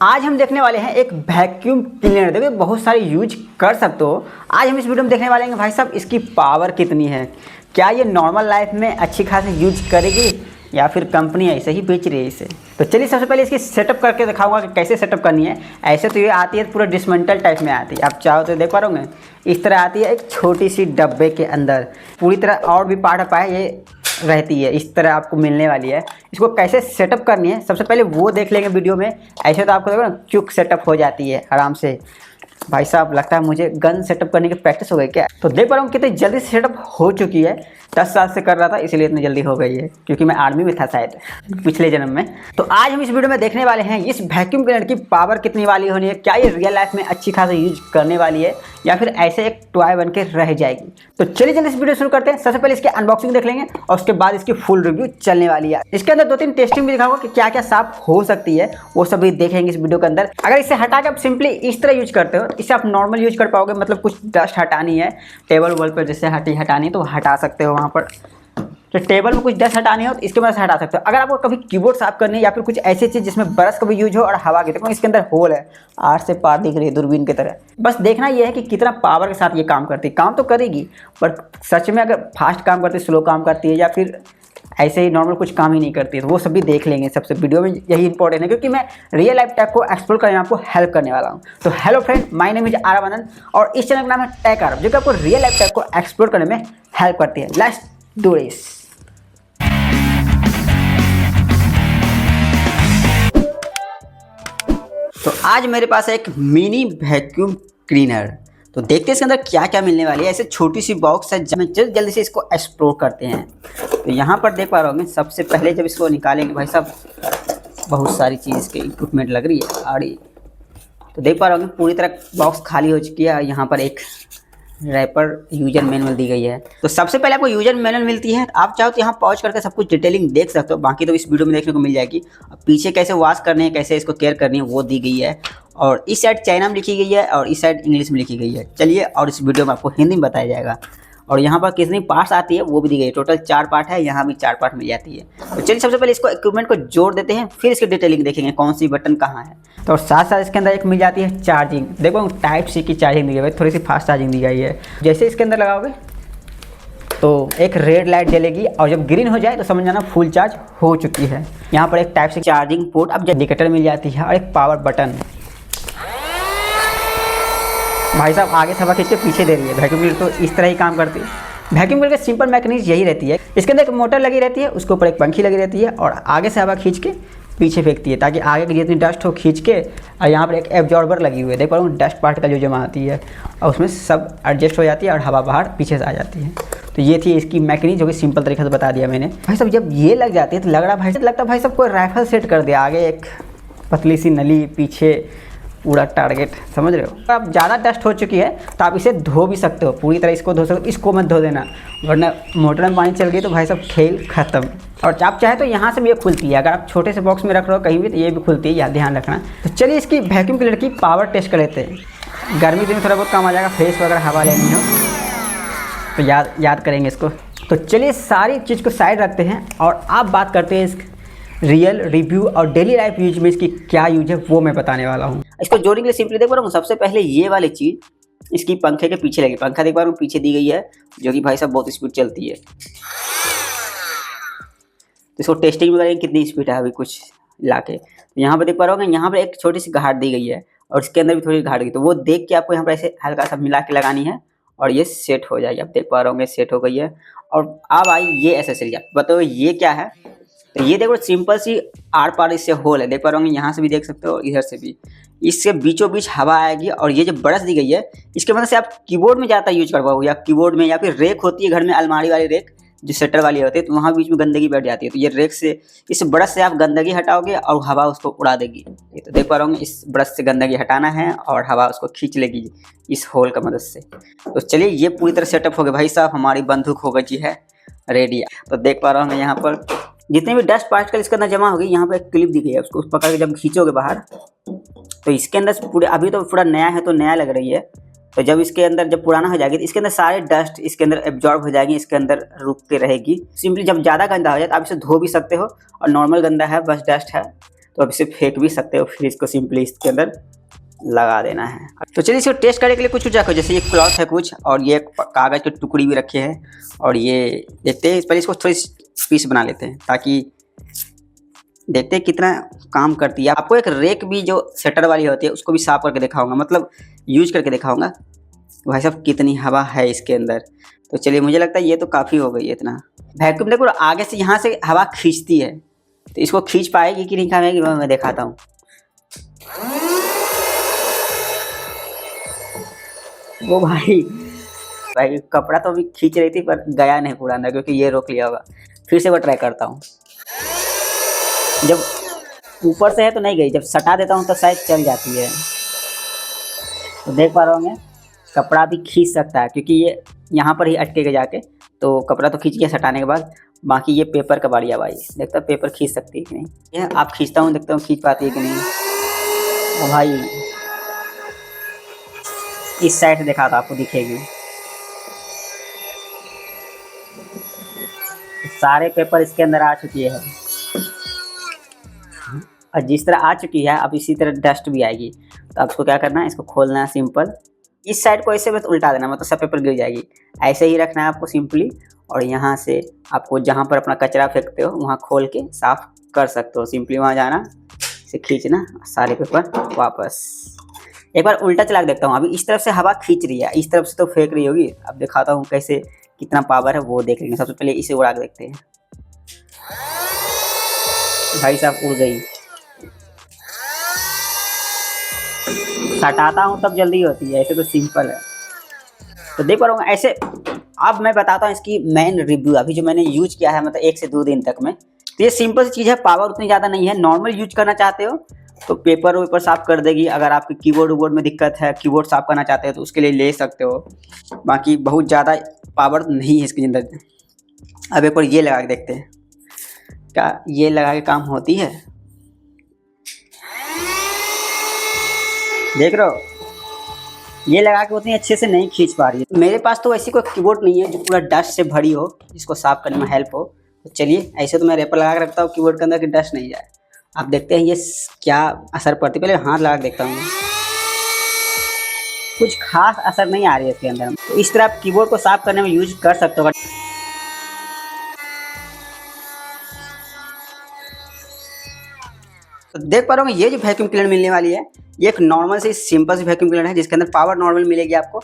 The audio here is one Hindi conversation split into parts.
आज हम देखने वाले हैं एक वैक्यूम क्लीनर। देखिए बहुत सारे यूज कर सकते हो। आज हम इस वीडियो में देखने वाले हैं भाई साहब इसकी पावर कितनी है, क्या ये नॉर्मल लाइफ में अच्छी खासी यूज करेगी या फिर कंपनी ऐसे ही बेच रही है इसे। तो चलिए सबसे पहले इसकी सेटअप करके दिखाऊंगा कि कैसे सेटअप करनी है। ऐसे तो ये आती है पूरा डिसमेंटल टाइप में आती है, आप चाहो तो देख पा रहे होंगे इस तरह आती है एक छोटी सी डब्बे के अंदर। पूरी तरह और भी पार्ट पाए ये रहती है, इस तरह आपको मिलने वाली है। इसको कैसे सेटअप करनी है सबसे पहले वो देख लेंगे वीडियो में। ऐसे तो आपको देखो ना क्विक सेटअप हो जाती है आराम से। भाई साहब लगता है मुझे गन सेटअप करने की प्रैक्टिस हो गई क्या। तो देख पा रहा हूँ कितनी जल्दी सेटअप हो चुकी है। 10 साल से कर रहा था इसलिए इतनी जल्दी हो गई है, क्योंकि मैं आर्मी में था शायद पिछले जन्म में। तो आज हम इस वीडियो में देखने वाले हैं इस वैक्यूम क्लीनर की पावर कितनी वाली होनी है, क्या ये रियल लाइफ में अच्छी खासी यूज करने वाली है या फिर ऐसे एक टॉय बन के रह जाएगी। तो चलिए जल्दी इस वीडियो शुरू करते हैं। सबसे पहले इसके अनबॉक्सिंग देख लेंगे और उसके बाद इसकी फुल रिव्यू चलने वाली है। इसके अंदर 2-3 टेस्टिंग भी दिखाऊंगा कि क्या क्या साफ हो सकती है, वो सभी देखेंगे इस वीडियो के अंदर। अगर इसे हटा के आप सिंपली इस तरह यूज करते हो, इसे आप नॉर्मल यूज कर पाओगे। मतलब कुछ डस्ट हटानी है टेबल वॉल पर जैसे हटानी है तो हटा सकते हो। वहाँ पर तो टेबल में कुछ डस्ट हटानी हो तो इसके मदद से हटा सकते हो। अगर आपको कभी कीबोर्ड साफ करनी है या फिर कुछ ऐसी चीज़ जिसमें ब्रश का भी यूज हो और हवा की, देखो इसके अंदर होल है, आर से पार दिख रही है दूरबीन की तरह। बस देखना यह है कि कितना पावर के साथ ये काम करती है। काम तो करेगी पर सच में अगर फास्ट काम करती है, स्लो काम करती है या फिर ऐसे ही नॉर्मल कुछ काम ही नहीं करती है, तो वो सभी देख लेंगे। सबसे वीडियो में यही इंपॉर्टेंट है क्योंकि मैं रियल लाइफ टैग को एक्सप्लोर करने में आपको हेल्प करने वाला हूँ। तो hello friend, my name is Aarav Anand और इस चैनल का नाम है टेक आरव, जो कि आपको रियल लाइफ टैग को एक्सप्लोर करने में हेल्प करती है। Let's do this. तो आज मेरे पास है एक मिनी वैक्यूम क्लीनर। तो देखते हैं इसके अंदर क्या क्या मिलने वाली है। ऐसे छोटी सी बॉक्स है, जल्दी से इसको एक्सप्लोर करते हैं। तो यहाँ पर देख पा रहे होंगे सबसे पहले जब इसको निकालेंगे भाई साहब बहुत सारी चीज़ के इक्विपमेंट लग रही है आड़ी। तो देख पा रहे होंगे पूरी तरह बॉक्स खाली हो चुकी है। यहाँ पर एक रैपर यूजर मैनुअल दी गई है। तो सबसे पहले आपको यूजर मैनुअल मिलती है। आप चाहो तो यहाँ पॉज करके सब कुछ डिटेलिंग देख सकते हो, बाकी तो इस वीडियो में देखने को मिल जाएगी। पीछे कैसे वॉश करने हैं, कैसे इसको केयर करनी है वो दी गई है। और इस साइड चाइना में लिखी गई है और इस साइड इंग्लिश में लिखी गई है। चलिए और इस वीडियो में आपको हिंदी में बताया जाएगा। और यहाँ पर कितनी पार्ट्स आती है वो भी दी गई है। टोटल 4 पार्ट है, यहाँ भी 4 पार्ट मिल जाती है। तो चलिए सबसे पहले इसको इक्विपमेंट को जोड़ देते हैं, फिर इसकी डिटेलिंग देखेंगे कौन सी बटन कहाँ है। तो साथ साथ इसके अंदर एक मिल जाती है चार्जिंग। देखो टाइप सी की चार्जिंग दी गई है, थोड़ी सी फास्ट चार्जिंग दी गई है। जैसे इसके अंदर लगाओगे तो एक रेड लाइट जलेगी और जब ग्रीन हो जाए तो समझ जाना फुल चार्ज हो चुकी है। यहाँ पर एक टाइप सी चार्जिंग पोर्ट अब इंडिकेटर मिल जाती है और एक पावर बटन। भाई साहब आगे से हवा खींच के पीछे दे रही है। वैक्यूम क्लीनर तो इस तरह ही काम करती है। वैक्यूम क्लीनर का सिंपल मैकेनिज्म यही रहती है। इसके अंदर एक मोटर लगी रहती है, उसके ऊपर एक पंखी लगी रहती है और आगे से हवा खींच के पीछे फेंकती है ताकि आगे की जितनी डस्ट हो खींच के। और यहाँ पर एक एब्जॉर्बर लगी हुई है, देख पा रहा हूँ डस्ट पार्टिकल जो जमा आती है और उसमें सब एडजस्ट हो जाती है और हवा बाहर पीछे से आ जाती है। तो ये थी इसकी मैकेनिज्म, जो कि सिंपल तरीके से बता दिया मैंने। भाई साहब जब ये लग जाती है तो लगता है भाई साहब कोई राइफल सेट कर दिया, आगे एक पतली सी नली, पीछे पूरा टारगेट, समझ रहे हो। अब ज़्यादा डस्ट हो चुकी है तो आप इसे धो भी सकते हो, पूरी तरह इसको धो सकते हो। इसको मत धो देना वरना मोटर में पानी चल गई तो भाई साहब खेल खत्म। और आप चाहे तो यहाँ से भी ये खुलती है, अगर आप छोटे से बॉक्स में रख रहे हो कहीं भी तो ये भी खुलती है, याद ध्यान रखना। तो चलिए इसकी वैक्यूम क्लीनर की पावर टेस्ट कर लेते हैं। गर्मी दिन थोड़ा बहुत काम आ जाएगा, फ्रेश वगैरह हवा लेनी हो तो याद करेंगे इसको। तो चलिए सारी चीज़ को साइड रखते हैं और आप बात करते हैं इस रियल रिव्यू और डेली लाइफ यूज में इसकी क्या यूज है वो मैं बताने वाला हूँ। इसको जोड़ने के लिए सिंपली देख पा रहा हूँ। सबसे पहले ये वाली चीज़ इसकी पंखे के पीछे लगी, पंखा देख पा रहा हूँ पीछे दी गई है, जो कि भाई साहब बहुत स्पीड चलती है। तो इसको टेस्टिंग में करेंगे कितनी स्पीड है अभी कुछ लाके। तो यहाँ पर देख पा रहा हूँ यहाँ पर एक छोटी सी घाट दी गई है और इसके अंदर भी थोड़ी घाट दी, तो वो देख के आपको यहाँ पर ऐसे हल्का सा मिला के लगानी है और ये सेट हो जाएगी। आप देख पा रहे होंगे सेट हो गई है। और अब आई ये एसेसरी, बताओ ये क्या है। तो ये देखो सिंपल सी आर पार इससे होल है, देख पा रहे होंगे यहाँ से भी देख सकते हो इधर से भी। इससे बीचों बीच हवा आएगी और ये जो ब्रश दी गई है इसके मदद से आप कीबोर्ड में ज़्यादा यूज कर पाओगे, या कीबोर्ड में, या फिर रेक होती है घर में अलमारी वाली रेक जो शटर वाली होती है, तो वहाँ बीच में गंदगी बैठ जाती है। तो ये रेक से, इस ब्रश से आप गंदगी हटाओगे और हवा उसको उड़ा देगी। ये तो देख पा रहे होंगे इस ब्रश से गंदगी हटाना है और हवा उसको खींच लेगी इस होल का मदद से। तो चलिए ये पूरी तरह सेटअप हो गया भाई साहब, हमारी बंदूक हो गई है रेडी। तो देख पा रहे होंगे यहाँ पर जितने भी डस्ट पार्टिकल इसके अंदर जमा होगी, यहाँ पर एक क्लिप दी गई है, उसको पकड़ के जब खींचोगे बाहर तो इसके अंदर पूरे, अभी तो पूरा नया है तो नया लग रही है, तो जब इसके अंदर जब पुराना हो जाएगी तो इसके अंदर सारे डस्ट इसके अंदर एब्जॉर्ब हो जाएगी, इसके अंदर रुकते रहेगी। सिंपली जब ज़्यादा गंदा हो जाए तो आप इसे धो भी सकते हो और नॉर्मल गंदा है बस डस्ट है तो अब इसे फेंक भी सकते हो, फिर इसको सिंपली इसके अंदर लगा देना है। तो चलिए इसको टेस्ट करने के लिए कुछ रखो, जैसे ये क्लॉथ है कुछ, और ये कागज़ के टुकड़ी भी रखे हैं, और ये देखते हैं पहले इसको थोड़ी पीस बना लेते हैं ताकि देखते हैं कितना काम करती है। आपको एक रेक भी जो शटर वाली होती है उसको भी साफ करके दिखाऊंगा, मतलब यूज करके दिखाऊंगा भाई साहब कितनी हवा है इसके अंदर। तो चलिए मुझे लगता है ये तो काफ़ी हो गई है इतना। वैक्यूम देखो आगे से यहाँ से हवा खींचती है, तो इसको खींच पाएगी कि नहीं पाएगी मैं दिखाता हूँ। वो भाई कपड़ा तो अभी खींच रही थी पर गया नहीं पूरा अंदर, क्योंकि ये रोक लिया होगा। फिर से वो ट्राई करता हूँ। जब ऊपर से है तो नहीं गई, जब सटा देता हूँ तो शायद चल जाती है। तो देख पा रहे होंगे कपड़ा भी खींच सकता है, क्योंकि ये यहाँ पर ही अटकेगा जाके, तो कपड़ा तो खींच गया सटाने के बाद। बाकी ये पेपर का बढ़िया भाई, देखता हूँ पेपर खींच सकती है कि नहीं। ये आप खींचता हूँ, देखता हूँ खींच पाती है कि नहीं। तो भाई इस साइड से देखा था, आपको दिखेगी। सारे पेपर इसके अंदर आ चुकी है, और जिस तरह आ चुकी है अब इसी तरह डस्ट भी आएगी। तो अब इसको क्या करना है, इसको खोलना है सिंपल। इस साइड को ऐसे बस उल्टा देना, मतलब सब पेपर गिर जाएगी। ऐसे ही रखना है आपको सिंपली, और यहाँ से आपको जहाँ पर अपना कचरा फेंकते हो वहाँ खोल के साफ कर सकते हो। सिंपली वहाँ जाना, इसे खींचना, सारे पेपर वापस। एक बार उल्टा चला के देखता हूँ। अभी इस तरफ से हवा खींच रही है, इस तरफ से तो फेंक रही होगी। अब दिखाता हूँ कैसे, कितना पावर है वो देख लेंगे। सबसे पहले इसे उड़ा के देखते हैं। भाई साहब उड़ गई। हटाता हूँ तब जल्दी होती है, ऐसे तो सिंपल है। तो देख पा रहा हूँ ऐसे। अब मैं बताता हूँ इसकी मेन रिव्यू, अभी जो मैंने यूज किया है मतलब 1 से 2 दिन तक में। तो ये सिंपल सी चीज़ है, पावर उतनी ज़्यादा नहीं है। नॉर्मल यूज करना चाहते हो तो पेपर वेपर साफ कर देगी। अगर आपके कीबोर्ड वोर्ड में दिक्कत है, कीबोर्ड साफ करना चाहते हो तो उसके लिए ले सकते हो। बाकी बहुत ज़्यादा पावर नहीं है इसके अंदर। अब एक बार ये लगा के देखते हैं, क्या ये लगा के काम होती है। देख रहे हो, ये लगा के उतनी अच्छे से नहीं खींच पा रही है। मेरे पास तो ऐसी कोई कीबोर्ड नहीं है जो पूरा डस्ट से भरी हो, इसको साफ करने में हेल्प हो। तो चलिए ऐसे तो मैं रेपर लगा के रखता हूँ कीबोर्ड के अंदर कि डस्ट नहीं जाए। आप देखते हैं ये क्या असर पड़ती है। पहले हाथ लगा के देखता हूँ, कुछ खास असर नहीं आ रही है इसके अंदर। तो इस तरह आप कीबोर्ड को साफ करने में यूज कर सकते हो। तो देख पा रहे हो ये जो वैक्यूम क्लीनर मिलने वाली है, ये एक नॉर्मल से सिंपल सी वैक्यूम क्लीनर है जिसके अंदर पावर नॉर्मल मिलेगी आपको।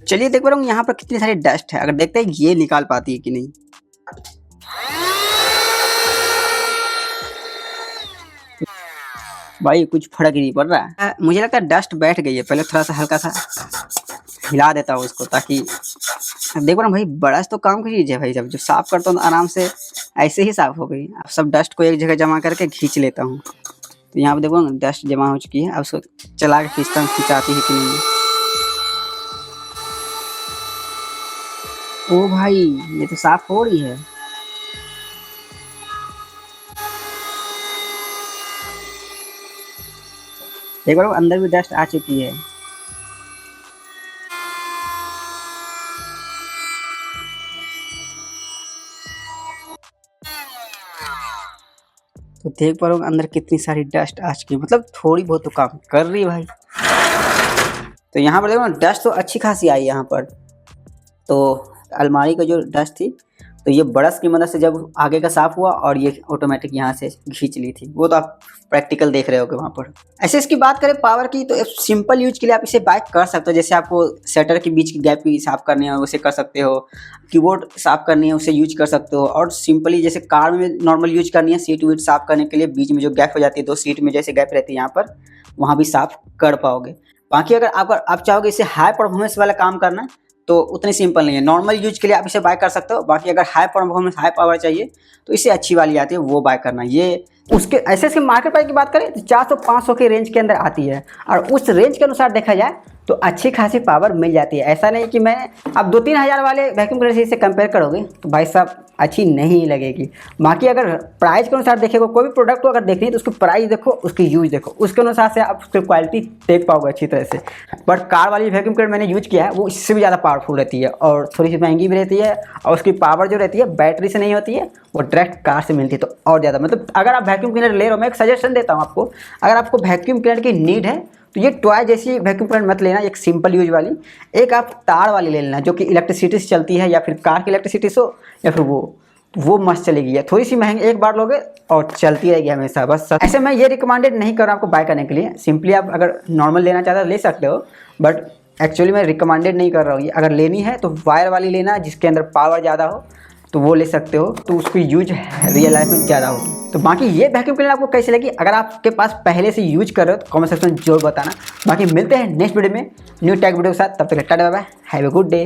चलिए देख पा रहा हूँ यहाँ पर कितनी सारी डस्ट है, अगर देखते हैं ये निकाल पाती है कि नहीं। भाई कुछ फर्क नहीं पड़ रहा है, मुझे लगता है डस्ट बैठ गई है। पहले थोड़ा सा हल्का सा हिला देता हूँ उसको, ताकि देख पा रहा हूँ भाई ब्रश तो काम की चीज़ है भाई। जब साफ करता हूँ तो आराम से ऐसे ही साफ हो गई। अब सब डस्ट को एक जगह जमा करके खींच लेता हूँ। तो यहाँ पे देखो डस्ट जमा हो चुकी है। अब उसको चला के खींचता हूँ, खींचाती है कि नहीं। ओ भाई ये तो साफ हो रही है। देख रहा हूँ अंदर भी डस्ट आ चुकी है। तो देख पा रहा हूँ अंदर कितनी सारी डस्ट आ चुकी है, मतलब थोड़ी बहुत तो काम कर रही है भाई। तो यहाँ पर देखो ना डस्ट तो अच्छी खासी आई यहाँ पर। तो अलमारी का जो डस्ट थी, तो ये ब्रश की मदद से जब आगे का साफ हुआ और ये ऑटोमेटिक यहाँ से खींच ली थी। वो तो आप प्रैक्टिकल देख रहे होगे वहाँ पर। ऐसे इसकी बात करें पावर की, तो सिंपल यूज के लिए आप इसे बाय कर सकते हो। जैसे आपको शटर के बीच की गैप भी साफ करनी है उसे कर सकते हो, कीबोर्ड साफ करनी है उसे यूज कर सकते हो, और सिंपली जैसे कार में नॉर्मल यूज करनी है सीट वीट साफ करने के लिए, बीच में जो गैप हो जाती है 2 सीट में जैसे गैप रहती है यहाँ पर, वहाँ भी साफ कर पाओगे। बाकी अगर आप चाहोगे इसे हाई परफॉर्मेंस वाला काम करना तो उतनी सिंपल नहीं है। नॉर्मल यूज के लिए आप इसे बाय कर सकते हो। बाकी अगर हाई परफॉर्मेंस हाई पावर चाहिए तो इससे अच्छी वाली आती है, वो बाय करना। ये उसके ऐसे इसके मार्केट प्राइस की बात करें तो 400-500 के रेंज के अंदर आती है, और उस रेंज के अनुसार देखा जाए तो अच्छी खासी पावर मिल जाती है। ऐसा नहीं कि मैं अब 2-3 हज़ार वाले वैक्यूम क्लीनर से इसे कंपेयर करोगे तो भाई साहब अच्छी नहीं लगेगी। बाकी अगर प्राइस के अनुसार देखेगा, कोई भी प्रोडक्ट को अगर देखनी है तो उसकी प्राइस देखो, उसकी यूज देखो, उसके अनुसार से आप उसकी क्वालिटी देख पाओगे अच्छी तरह से। बट कार वाली वैक्यूम क्लीनर मैंने यूज किया है, वो इससे भी ज़्यादा पावरफुल रहती है और थोड़ी सी महंगी भी रहती है, और उसकी पावर जो रहती है बैटरी से नहीं होती है, वो डायरेक्ट कार से मिलती है। तो और ज़्यादा मतलब अगर आप वैक्यूम क्लीनर ले रहे हो, मैं एक सजेशन देता हूँ आपको, अगर आपको वैक्यूम क्लीनर की नीड है तो ये टॉय जैसी वैक्यूम क्लीनर मत लेना, एक सिंपल यूज वाली, एक आप तार वाली ले लेना जो कि इलेक्ट्रिसिटी से चलती है, या फिर कार की इलेक्ट्रिसिटी से हो, या फिर वो मस्त चलेगी। या थोड़ी सी महंगी, एक बार लोगे और चलती रहेगी हमेशा। बस ऐसे मैं ये रिकमेंडेड नहीं कर रहा आपको बाय करने के लिए, सिंपली आप अगर नॉर्मल लेना चाहते हो ले सकते हो, बट एक्चुअली मैं रिकमेंडेड नहीं कर रहा हूँ। अगर लेनी है तो वायर वाली लेना जिसके अंदर पावर ज़्यादा हो, तो वो ले सकते हो, तो उसकी यूज रियल लाइफ में ज़्यादा होगी। तो बाकी ये वैक्यूम क्लीनर आपको कैसी लगी, अगर आपके पास पहले से यूज कर रहे हो तो कमेंट सेक्शन में जरूर बताना। बाकी मिलते हैं नेक्स्ट वीडियो में न्यू टैग वीडियो के साथ, तब तक tata bye bye, have a good day.